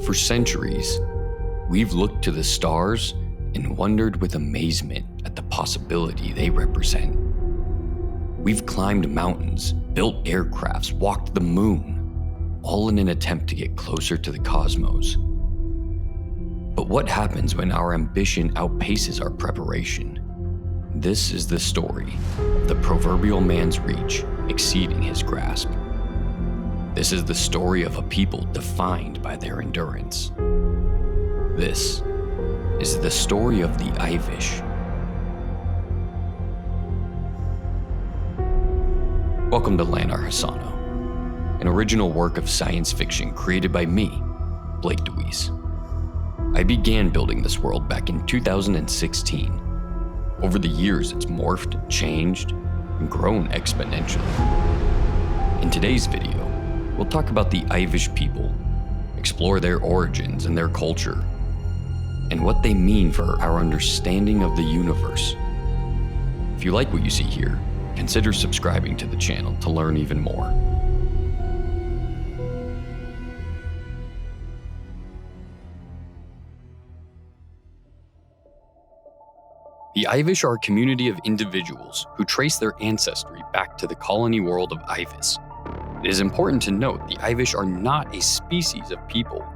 For centuries, we've looked to the stars and wondered with amazement at the possibility they represent. We've climbed mountains, built aircrafts, walked the moon, all in an attempt to get closer to the cosmos. But what happens when our ambition outpaces our preparation? This is the story of the proverbial man's reach exceeding his grasp. This is the story of a people defined by their endurance. This is the story of the Ivish. Welcome to Lanar Hassano, an original work of science fiction created by me, Blake DeWeese. I began building this world back in 2016. Over the years, it's morphed, changed, and grown exponentially. In today's video, we'll talk about the Ivish people, explore their origins and their culture, and what they mean for our understanding of the universe. If you like what you see here, consider subscribing to the channel to learn even more. The Ivish are a community of individuals who trace their ancestry back to the colony world of Ivis. It is important to note the Ivish are not a species of people,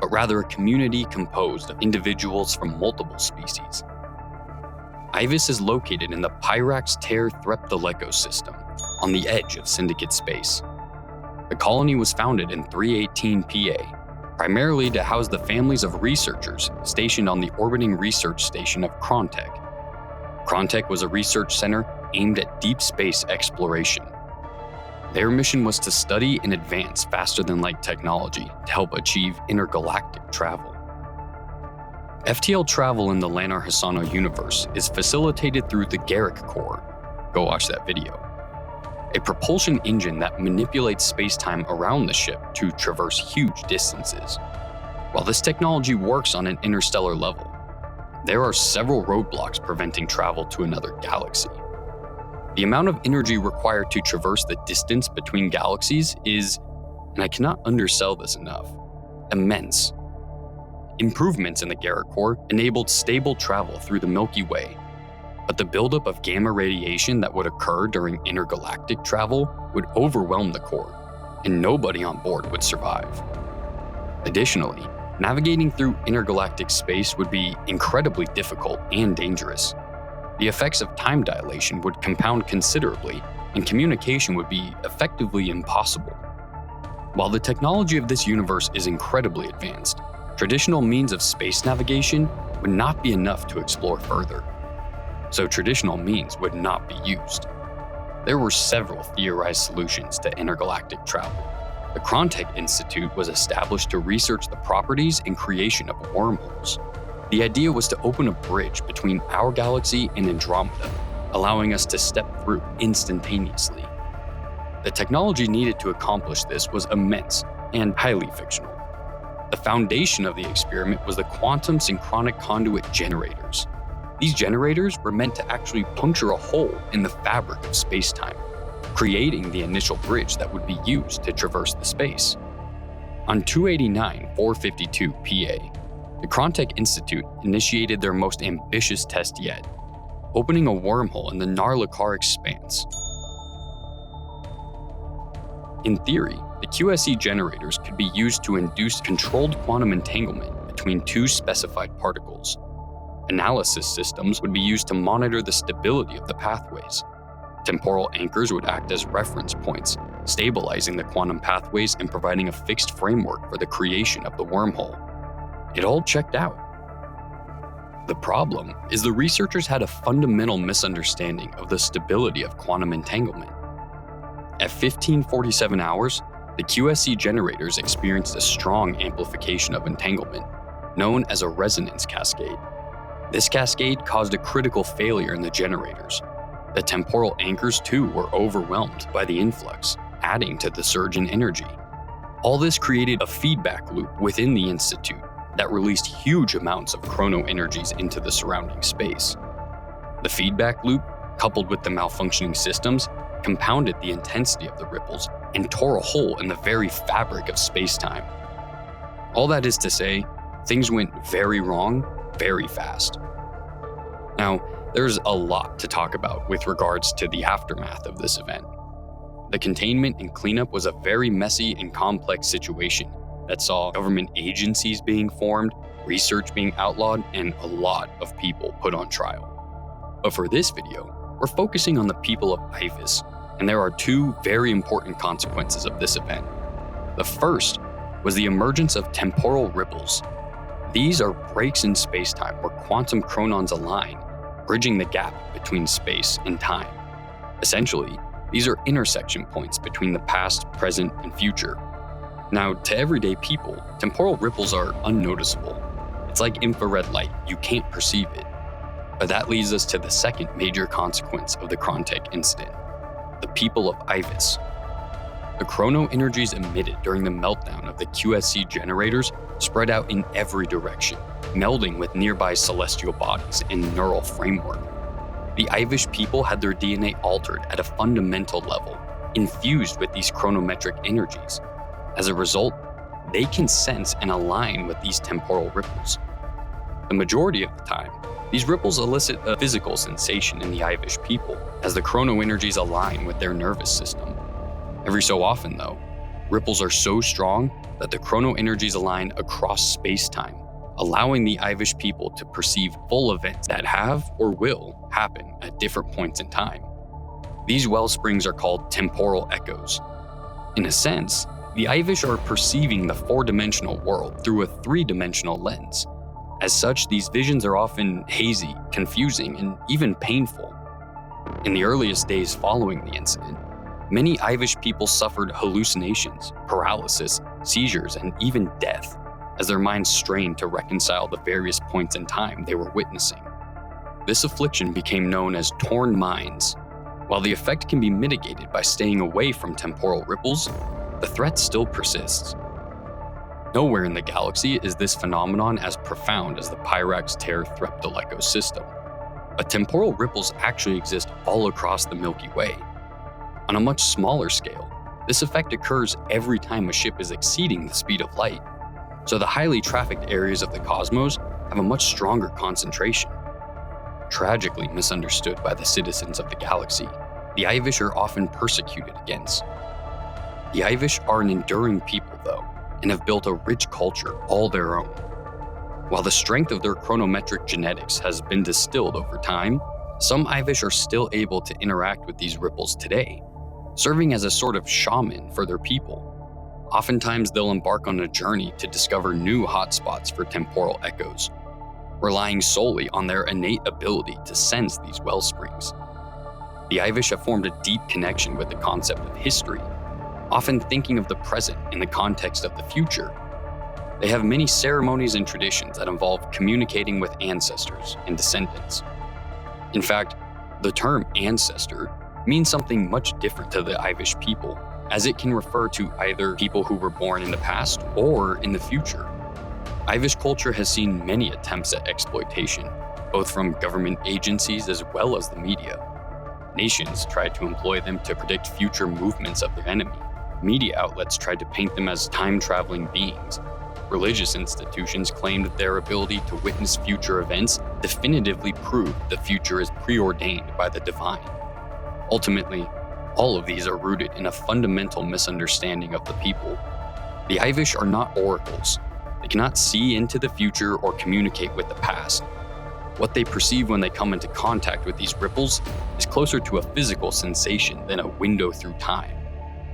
but rather a community composed of individuals from multiple species. Ivis is located in the Pyrax Ter Threptolego system, on the edge of Syndicate space. The colony was founded in 318 PA, primarily to house the families of researchers stationed on the orbiting research station of Chrontek. Chrontek was a research center aimed at deep space exploration. Their mission was to study and advance faster-than-light technology to help achieve intergalactic travel. FTL travel in the Lanar Hassano universe is facilitated through the Garrick core. Go watch that video. A propulsion engine that manipulates space-time around the ship to traverse huge distances. While this technology works on an interstellar level, there are several roadblocks preventing travel to another galaxy. The amount of energy required to traverse the distance between galaxies is, and I cannot undersell this enough, immense. Improvements in the Garrick core enabled stable travel through the Milky Way, but the buildup of gamma radiation that would occur during intergalactic travel would overwhelm the core, and nobody on board would survive. Additionally, navigating through intergalactic space would be incredibly difficult and dangerous. The effects of time dilation would compound considerably, and communication would be effectively impossible. While the technology of this universe is incredibly advanced, traditional means of space navigation would not be enough to explore further. So traditional means would not be used. There were several theorized solutions to intergalactic travel. The Chrontek Institute was established to research the properties and creation of wormholes. The idea was to open a bridge between our galaxy and Andromeda, allowing us to step through instantaneously. The technology needed to accomplish this was immense and highly fictional. The foundation of the experiment was the quantum synchronic conduit generators. These generators were meant to actually puncture a hole in the fabric of space-time, creating the initial bridge that would be used to traverse the space. On 289-452 PA, the Chrontek Institute initiated their most ambitious test yet, opening a wormhole in the Narlikar expanse. In theory, the QSE generators could be used to induce controlled quantum entanglement between two specified particles. Analysis systems would be used to monitor the stability of the pathways. Temporal anchors would act as reference points, stabilizing the quantum pathways and providing a fixed framework for the creation of the wormhole. It all checked out. The problem is the researchers had a fundamental misunderstanding of the stability of quantum entanglement. At 1547 hours, the QSE generators experienced a strong amplification of entanglement, known as a resonance cascade. This cascade caused a critical failure in the generators. The temporal anchors too were overwhelmed by the influx, adding to the surge in energy. All this created a feedback loop within the Institute that released huge amounts of chrono energies into the surrounding space. The feedback loop, coupled with the malfunctioning systems, compounded the intensity of the ripples and tore a hole in the very fabric of space-time. All that is to say, things went very wrong very fast. Now, there's a lot to talk about with regards to the aftermath of this event. The containment and cleanup was a very messy and complex situation that saw government agencies being formed, research being outlawed, and a lot of people put on trial. But for this video, we're focusing on the people of Ivis, and there are two very important consequences of this event. The first was the emergence of temporal ripples. These are breaks in space-time where quantum chronons align, bridging the gap between space and time. Essentially, these are intersection points between the past, present, and future. Now, to everyday people, temporal ripples are unnoticeable. It's like infrared light, you can't perceive it. But that leads us to the second major consequence of the Chrontek incident: the people of Ivis. The chrono energies emitted during the meltdown of the QSC generators spread out in every direction, melding with nearby celestial bodies and neural framework. The Ivish people had their DNA altered at a fundamental level, infused with these chronometric energies. As a result, they can sense and align with these temporal ripples. The majority of the time, these ripples elicit a physical sensation in the Ivish people as the chrono energies align with their nervous system. Every so often, though, ripples are so strong that the chrono energies align across space-time, allowing the Ivish people to perceive full events that have or will happen at different points in time. These wellsprings are called temporal echoes. In a sense, the Ivish are perceiving the four-dimensional world through a three-dimensional lens. As such, these visions are often hazy, confusing, and even painful. In the earliest days following the incident, many Ivish people suffered hallucinations, paralysis, seizures, and even death, as their minds strained to reconcile the various points in time they were witnessing. This affliction became known as torn minds. While the effect can be mitigated by staying away from temporal ripples, the threat still persists. Nowhere in the galaxy is this phenomenon as profound as the Pyrax-Ter-Threptol system, but temporal ripples actually exist all across the Milky Way. On a much smaller scale, this effect occurs every time a ship is exceeding the speed of light, so the highly trafficked areas of the cosmos have a much stronger concentration. Tragically misunderstood by the citizens of the galaxy, the Ivish are often persecuted against. The Ivish are an enduring people, though, and have built a rich culture all their own. While the strength of their chronometric genetics has been distilled over time, some Ivish are still able to interact with these ripples today, serving as a sort of shaman for their people. Oftentimes, they'll embark on a journey to discover new hotspots for temporal echoes, relying solely on their innate ability to sense these wellsprings. The Ivish have formed a deep connection with the concept of history, often thinking of the present in the context of the future. They have many ceremonies and traditions that involve communicating with ancestors and descendants. In fact, the term ancestor means something much different to the Ivish people, as it can refer to either people who were born in the past or in the future. Ivish culture has seen many attempts at exploitation, both from government agencies as well as the media. Nations tried to employ them to predict future movements of their enemy. Media outlets tried to paint them as time-traveling beings. Religious institutions claimed that their ability to witness future events definitively proved the future is preordained by the divine. Ultimately, all of these are rooted in a fundamental misunderstanding of the people. The Ivish are not oracles. They cannot see into the future or communicate with the past. What they perceive when they come into contact with these ripples is closer to a physical sensation than a window through time.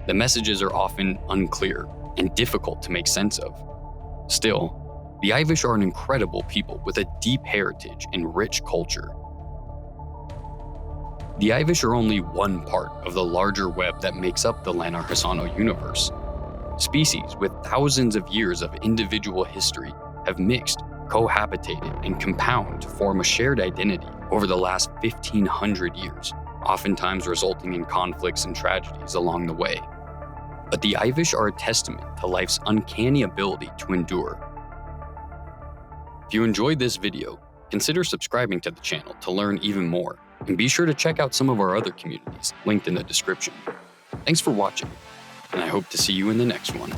The messages are often unclear and difficult to make sense of. Still, the Ivish are an incredible people with a deep heritage and rich culture. The Ivish are only one part of the larger web that makes up the Lanar Hassano universe. Species with thousands of years of individual history have mixed, cohabitated, and compound to form a shared identity over the last 1,500 years, oftentimes resulting in conflicts and tragedies along the way. But the Ivish are a testament to life's uncanny ability to endure. If you enjoyed this video, consider subscribing to the channel to learn even more, and be sure to check out some of our other communities linked in the description. Thanks for watching, and I hope to see you in the next one.